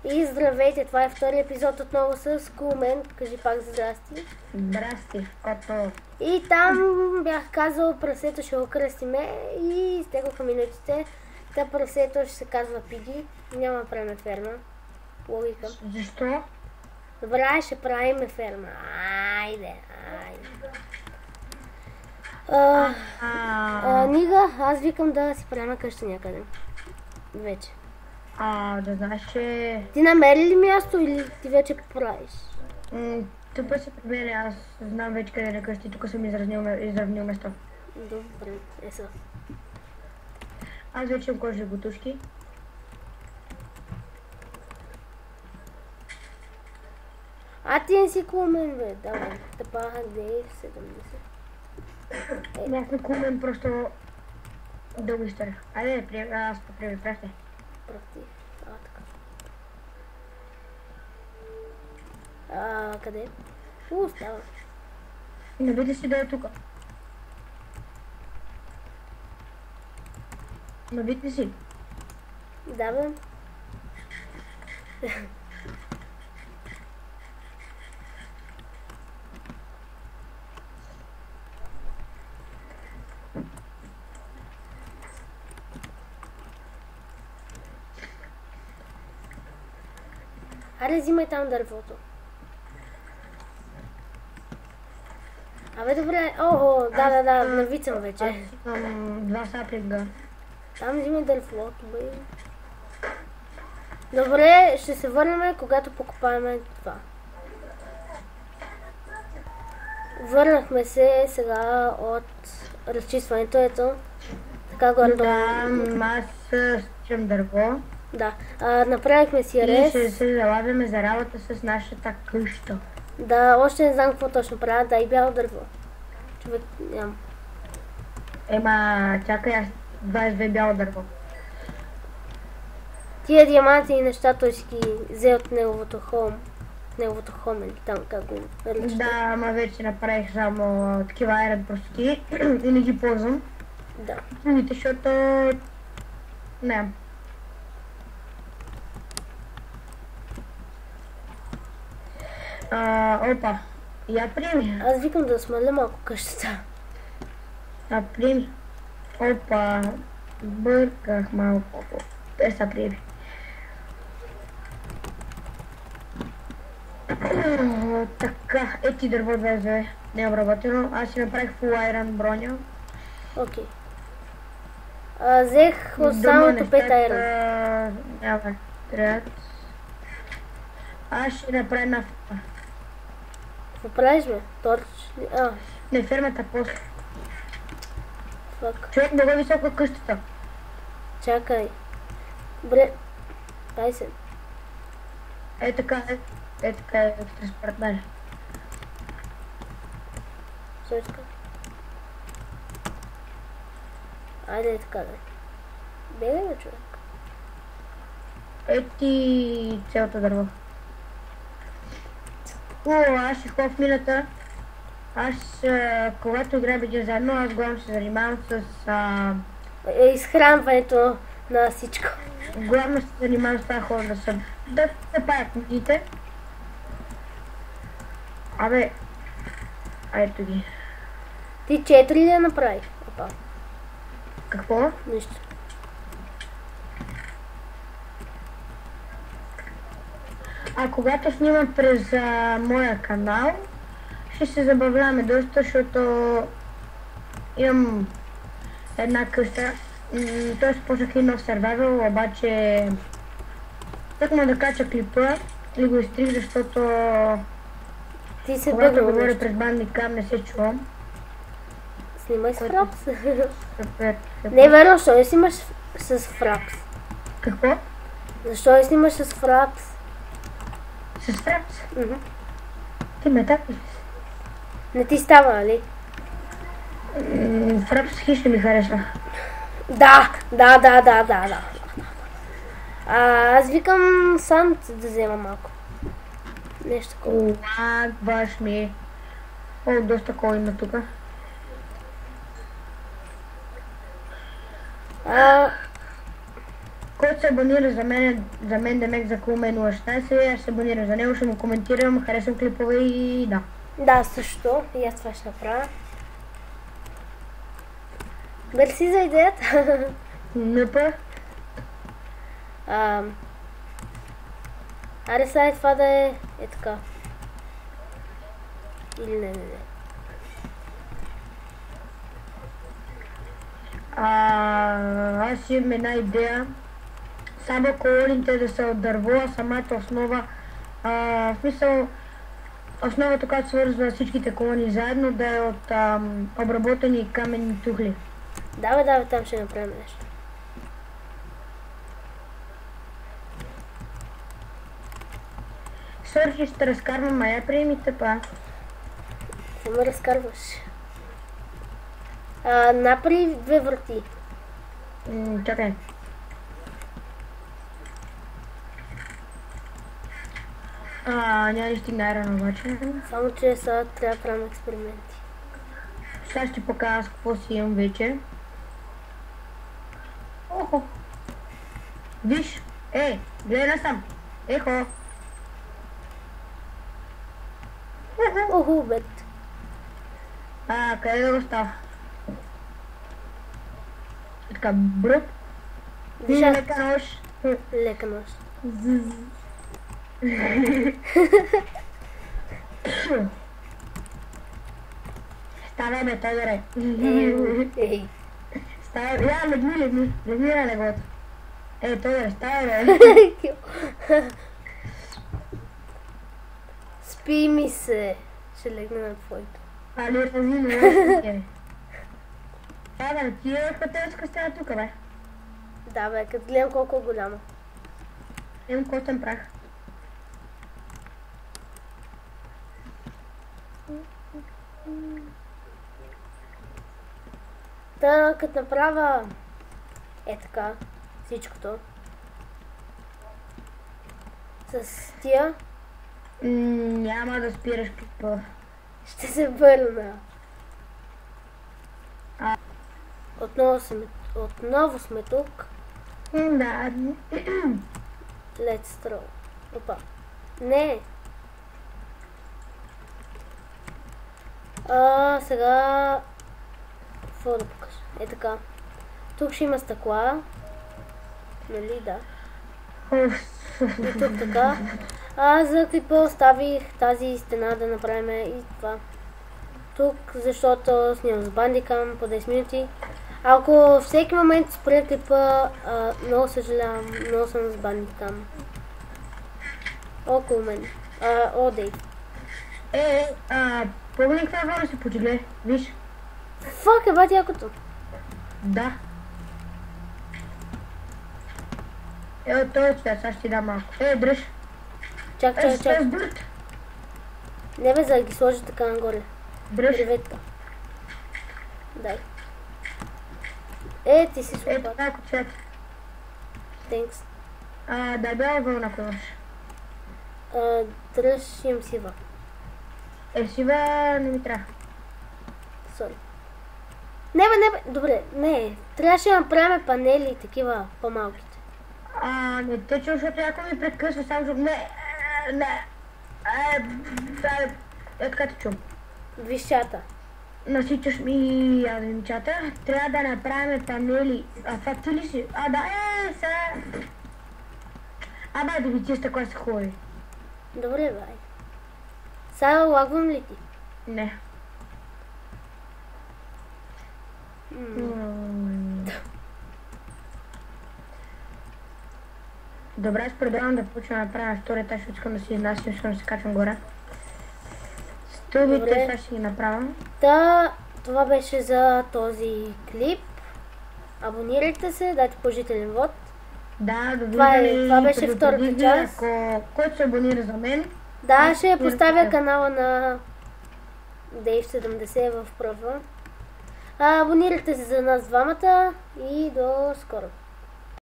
И здравейте, това е втори епизод отново с Кулмен. Кажи пак здрасти. Здрасти, кото. И там бях казал, прасето ще го кръстиме и изтекоха минутите. Та прасето ще се казва Пиги. Няма да правим ферма. Логика. Защо? Добре, ще правим ферма. Айде. Нига, аз викам да си правим къща някъде. Вече. Да знаеш, че... Ти намери ли място или ти вече правиш? Тук се прибере, аз знам вече къде на къщи, тук съм изравнил место. Добре, еса. Аз вече имам кожи бутушки. Ти не си Кулмен, бе, давай. Тъпаха 9,70. Бях на Кулмен, просто дълго изтърх. Айде, аз поприеми, пращай. Против. Така. Къде? Става. Навиди си да е тук. Навиди си. Да, бе. Аре, взимай там дървото. Абе, добре. Да, навицам вече. Аз имам 2 саплинга. Там взимай дървото, бе. Добре, ще се върнем, когато покопаем това. Върнахме се сега от разчистването, ето. Така горе-долу. Да, аз стичам дърво. Да, направихме си И рез. ще се залавяме за работа с нашата къща. Да, още не знам какво точно правя. Да, и бяло дърво. Човек, нямам. Чакай, аз 22 бяло дърво. Тия диаманти и неща той си ги взе от неговото хом или там, как го наричате. Да, ама вече направих само такива айрон простоти и не ги ползвам. Да. Другите, защото... Не. Опа. Я приеми. Аз викам да смаля малко къщата. Приеми. Опа. Бърках малко. Са приеми. Така, ети дърво 22. Не е обработено. Аз си направих full iron броня. Окей. Взех останалото 5 айрон. Няма, трябва. Аз ще направя една ферма. Какво правиш, бе? Торч ли? Не, фермата после. Фак. Човек, много висока къщата. Чакай. Добре. Дай се. Така е транспортна. Сочка. Айде така, да. Бегай, бе, човек. Ети цялото дърво. Аз ще ходя в мината. Когато играем един заедно, аз главно се занимавам с... Изхранването на всичко. Главно се занимавам с това хора да се паят книгите. Ето ги. Ти 4 ли я направи? Опа. Какво? Нищо. Когато снимам през моя канал, ще се забавляваме доста, защото имам една къща. Той започнах и нов сервайвъл, обаче тъкмо да кача клипа и го изтрих, защото Ти се когато бъгнал говоря нещо. пред бандикам не се чувам. Снимай с фрапс. Супер. Не е верно, защо не снимаш с фрапс? Какво? Защо не снимаш с фрапс? С фрапс? Ти ме так ли? Не ти става, нали? Фрапс хищно ми харесва. Да. Аз викам санд да взема малко. Нещо такова. Баш ми. Доста кол има тука. Който се абонира за мен Демек за Кулме 016, аз се абонирам за него, ще му коментирам, харесвам клипове и да. Да, също. И аз това ще направя. Мерси за идеята. Напа. Аре сега това да е така. Или не. Аз имам една идея. Само колоните да са от дърво, а самата основа, в смисъл, основата, която свързва всичките колони заедно, да е от обработени каменни тухли. Да, там ще направим нещо. Сърчи ще разкарвам, а я приеми тъпа. Ще ме разкарваш. Направи 2 врати. Чакай. Няма да стигна рано обаче. Само че сега трябва да правим експерименти. Сега ще покажа с какво си имам вече. Охо! Виж! Гледай насам! Ехо! Оху, бед. Къде да го става? Така, бръп. Вижа. Лека нож. Лека нож. Ставай бе, той даре. Ей. Ставай, легни на легото. Той даре, ставай бе. Спи ми се. Ще легна на твоето. Разини, не. Бе, тия пътелска става тук, бе. Да, бе, като гледам колко е голямо. Имам котен прах. Та, като направя така, всичкото. С тия Няма да спираш клипа. ще се върна. Отново сме тук. Да. Let's throw. Опа. Не. Сега... Какво да покажа? Така. Тук ще има стъкла. Нали, да. И тук така. За клипа оставих тази стена да направим и това. Тук, защото снимам с бандикам по 10 минути. Ако всеки момент спре клипа, много съжалявам, много съм с бандикам. Около мен. Дейв. Помни каква вода се почигле, виж. Фак, бати якото. Да. Този цвят, сега ще ти дам малко. Дръж. Чак. Дърт. Не бе, за да ги сложи така нагоре. Дръж. Древетка. Дай. Ти си супер. Малко цвят. Thanks. Да, бяла вълна, ако имаш. Дръж, имам сива. Сива не ми трябва. Сори. Не бе, добре, не. Трябваше да направим панели и такива по-малките. Не те чу, защото някой ми прекъсва, само защото не. Така те чум. Висчата. Насичаш ми ядемчата. Трябва да направим панели. Това ти ли си? Да, сега. Бай, да ви чиста, кой се ходи. Добре, бай. Сега лагвам ли ти? Не. Добре, аз предлагам да почвам да направя втория етаж, искам да си изнасям, искам да се качвам горе. Стълбите сега ще ги направя. Това беше за този клип. Абонирайте се, дайте положителен вод. Да, това беше втората част. Който се абонира за мен. Да, ще поставя канала на Dave70 в профила. Абонирайте се за нас двамата и до скоро.